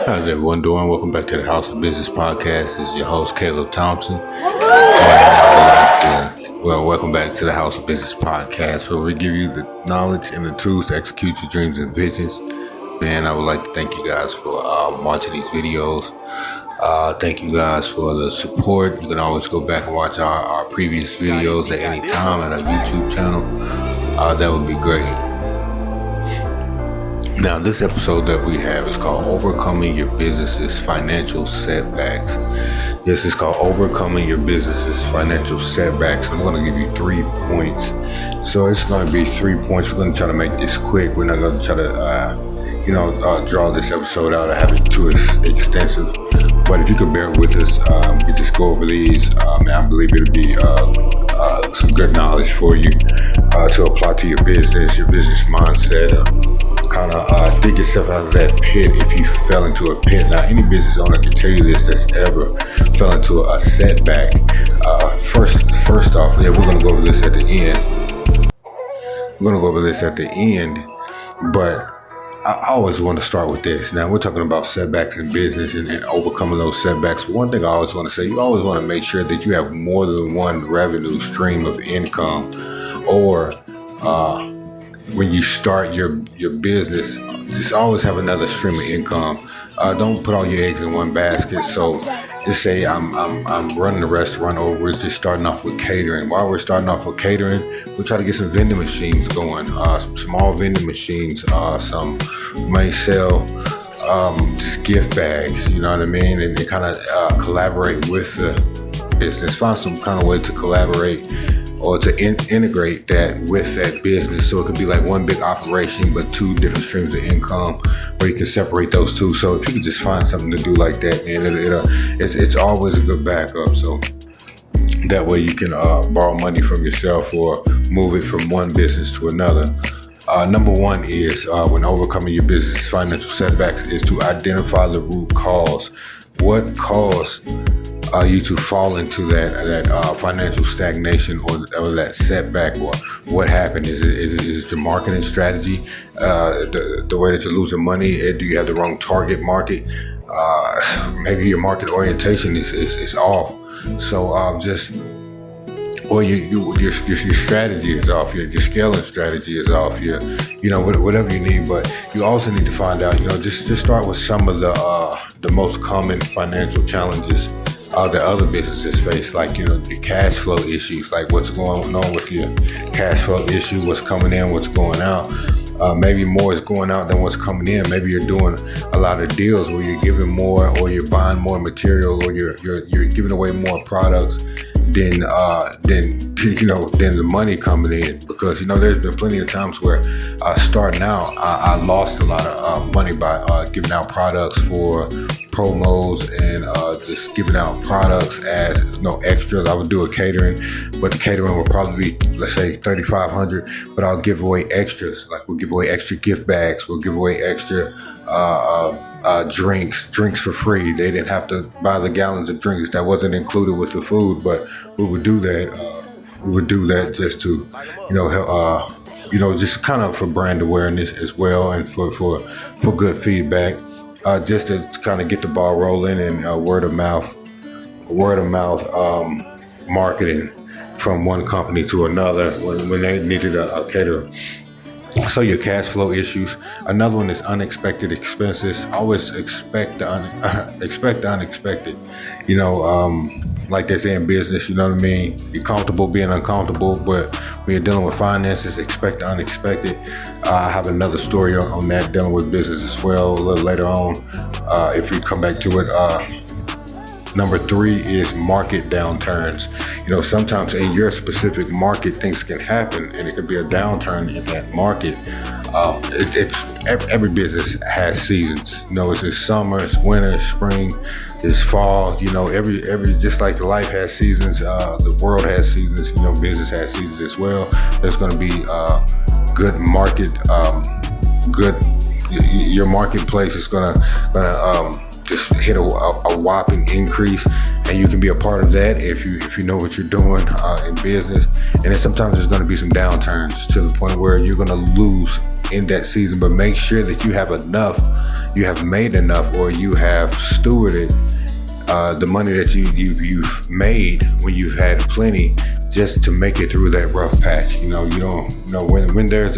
How's everyone doing? Welcome back to the House of Business Podcast. This is your host, Caleb Thompson. Welcome back to the House of Business Podcast, where we give you the knowledge and the tools to execute your dreams and visions. Man, I would like to thank you guys for watching these videos. Thank you guys for the support. You can always go back and watch our previous videos at any time at our YouTube channel. That would be great. Now, this episode that we have is called Overcoming Your Business's Financial Setbacks. Yes, it's called Overcoming Your Business's Financial Setbacks. I'm going to give you 3 points. So it's going to be 3 points. We're going to try to make this quick. We're not going to try to, draw this episode out or have it too extensive. But if you could bear with us, we could just go over these. I believe it'll be some good knowledge for you to apply to your business mindset. Kind of dig yourself out of that pit if you fell into a pit. Now, any business owner can tell you this that's ever fell into a setback. First off, we're going to go over this at the end. But I always want to start with this. Now, we're talking about setbacks in business and overcoming those setbacks. One thing I always want to say, you always want to make sure that you have more than one revenue stream of income, or when you start your business, just always have another stream of income. Don't put all your eggs in one basket. So just say I'm running a restaurant, or we're just starting off with catering. While we're starting off with catering, we'll try to get some vending machines going, some small vending machines. Some may sell just gift bags, you know what I mean? And they kind of collaborate with the business. Find some kind of way to collaborate or to integrate that with that business, so it could be like one big operation but two different streams of income, where you can separate those two. So if you could just find something to do like that, man, it's always a good backup. So that way you can borrow money from yourself or move it from one business to another. Number one is when overcoming your business financial setbacks is to identify the root cause. What caused you to fall into that financial stagnation or that setback, or what happened? Is it your marketing strategy, the way that you're losing money? Do you have the wrong target market? Maybe your market orientation is off. So or your strategy is off. Your scaling strategy is off. Whatever you need. But you also need to find out. Just start with some of the most common financial challenges that other businesses face, like your cash flow issues, like what's going on with your cash flow issue, what's coming in, what's going out. Maybe more is going out than what's coming in. Maybe you're doing a lot of deals where you're giving more, or you're buying more material, or you're giving away more products than the money coming in. Because there's been plenty of times where starting out, I lost a lot of money by giving out products for promos and just giving out products as extras. I would do a catering, but the catering would probably be, let's say, $3,500, but I'll give away extras. Like, we'll give away extra gift bags, we'll give away extra drinks for free. They didn't have to buy the gallons of drinks. That wasn't included with the food, but we would do that. Just to help, just kind of for brand awareness as well, and for good feedback. Just to kind of get the ball rolling, and word of mouth marketing from one company to another when they needed a caterer. So your cash flow issues. Another one is unexpected expenses. Always expect the unexpected. Like they say in business, you know what I mean? You're comfortable being uncomfortable, but when you're dealing with finances, expect the unexpected. I have another story on that, dealing with business as well, a little later on, if we come back to it. Number 3 is market downturns. Sometimes in your specific market, things can happen, and it could be a downturn in that market. Every business has seasons. It's summer, it's winter, it's spring, it's fall. Every just like life has seasons, the world has seasons. Business has seasons as well. There's going to be good market, your marketplace is gonna just hit a whopping increase, and you can be a part of that if you know what you're doing in business. And then sometimes there's going to be some downturns to the point where you're going to lose in that season, but make sure that you have enough you have made enough, or you have stewarded the money that you've made when you've had plenty, just to make it through that rough patch. You don't when there's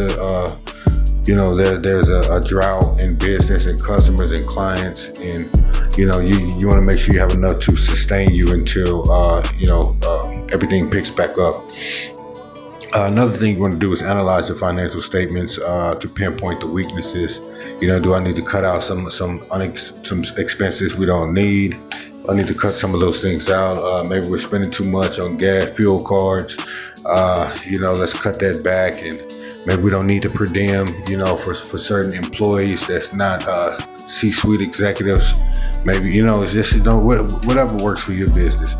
there's a drought in business and customers and clients, and you want to make sure you have enough to sustain you until everything picks back up. Another thing you want to do is analyze your financial statements to pinpoint the weaknesses. Do I need to cut out some expenses we don't need? I need to cut some of those things out. Maybe we're spending too much on gas, fuel cards. Let's cut that back. And maybe we don't need the per diem, for certain employees that's not C-suite executives. Maybe, it's just, whatever works for your business.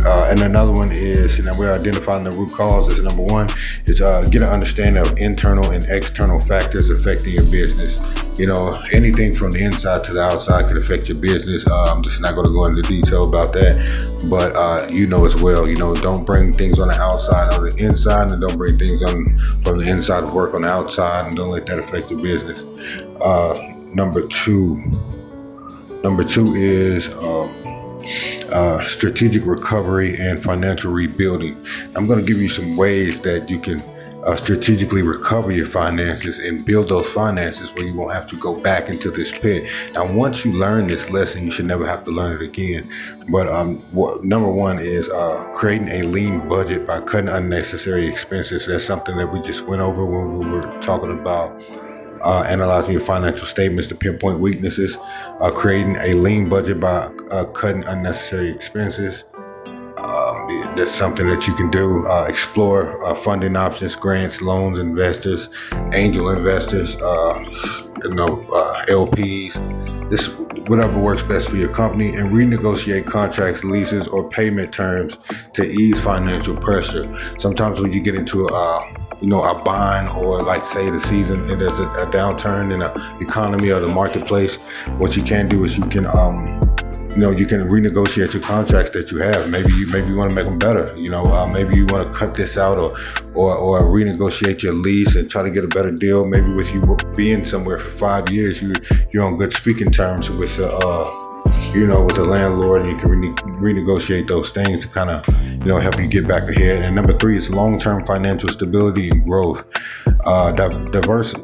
And another one is, we're identifying the root causes. Number one is get an understanding of internal and external factors affecting your business. Anything from the inside to the outside can affect your business. I'm just not going to go into detail about that, but as well. Don't bring things on the outside on the inside, and don't bring things from the inside of work on the outside, and don't let that affect your business. Number two is strategic recovery and financial rebuilding. I'm going to give you some ways that you can strategically recover your finances and build those finances where you won't have to go back into this pit. Now, once you learn this lesson, you should never have to learn it again. But number one is creating a lean budget by cutting unnecessary expenses. That's something that we just went over when we were talking about analyzing your financial statements to pinpoint weaknesses, creating a lean budget by cutting unnecessary expenses. That's something that you can do. Explore funding options, grants, loans, investors, angel investors, LPs. This whatever works best for your company, and renegotiate contracts, leases, or payment terms to ease financial pressure. Sometimes when you get into a bind, or like say the season, and there's a downturn in the economy or the marketplace, what you can do is you can renegotiate your contracts that you have. Maybe you want to make them better. Maybe you want to cut this out, or renegotiate your lease and try to get a better deal. Maybe with you being somewhere for 5 years, you're on good speaking terms with with the landlord, and you can renegotiate those things to kind of help you get back ahead. And number three is long-term financial stability and growth.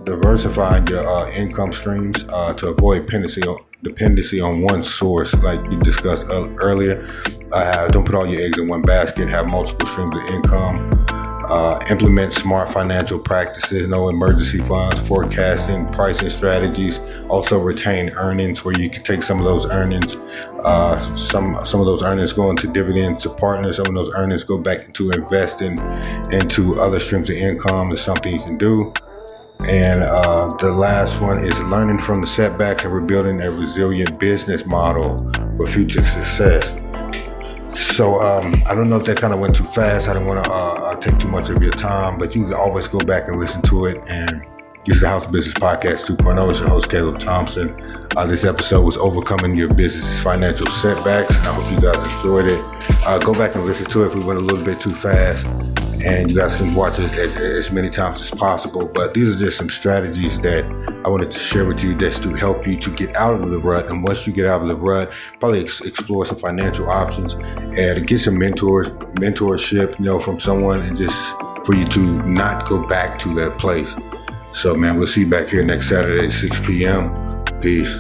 Diversifying your income streams to avoid dependency on one source, like you discussed earlier. Don't put all your eggs in one basket. Have multiple streams of income. Implement smart financial practices, no emergency funds, forecasting, pricing strategies. Also retain earnings, where you can take some of those earnings. Some of those earnings go into dividends to partners. Some of those earnings go back into investing into other streams of income. Is something you can do. And the last one is learning from the setbacks and rebuilding a resilient business model for future success. So I don't know if that kind of went too fast. I don't want to take too much of your time, but you can always go back and listen to it. And this is the House Business Podcast 2.0. It's your host, Caleb Thompson. This episode was Overcoming Your Business's Financial Setbacks. I hope you guys enjoyed it. Go back and listen to it if we went a little bit too fast. And you guys can watch it as many times as possible. But these are just some strategies that I wanted to share with you, just to help you to get out of the rut. And once you get out of the rut, probably explore some financial options and to get some mentorship, from someone, and just for you to not go back to that place. So, man, we'll see you back here next Saturday at 6 p.m. Peace.